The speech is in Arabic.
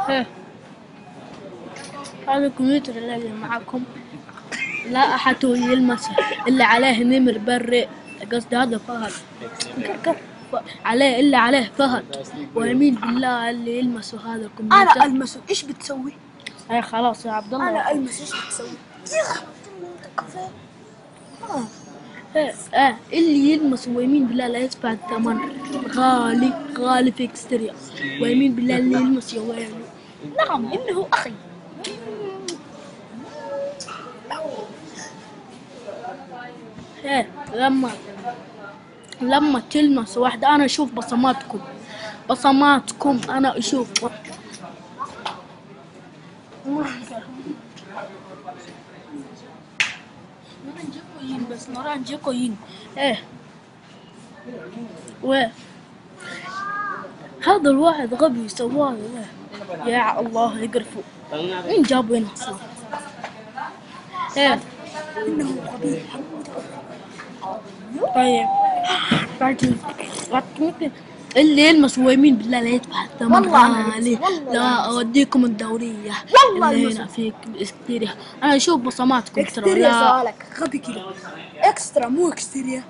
ها، هذا الكمبيوتر اللي معكم لا أحد يلمسه إلا عليه نمر بري، قصدي هذا فهد عليه إلا عليه فهد، ويمين بالله اللي يلمسه هذا الكمبيوتر. انا المسه، ايش بتسوي؟ اي خلاص يا عبد الله. انا المس، ايش بتسوي؟ اللي يلمس ويمين بالله لا يدفع الثمن، غالي غالي في اكستريا، ويمين بالله اللي يلمس يا ويلي. نعم انه اخي. لما تلمس واحدة أنا أشوف بصماتكم أنا أشوف. بس نوران جيكوين. ايه هذا الواحد غبي سواه. يا الله يقرفوا، مين جابه هنا اصلا؟ ايه انه غبي. طيب اللي يلمس ويمين بالله لا يدفع الثمن والله أنا غالي. والله لا أنا اوديكم الدورية والله اللي المس. هنا في اكستيريا. انا اشوف بصماتكم ترى. اكستريا لا سؤالك غبي كده. اكسترا مو اكستريا.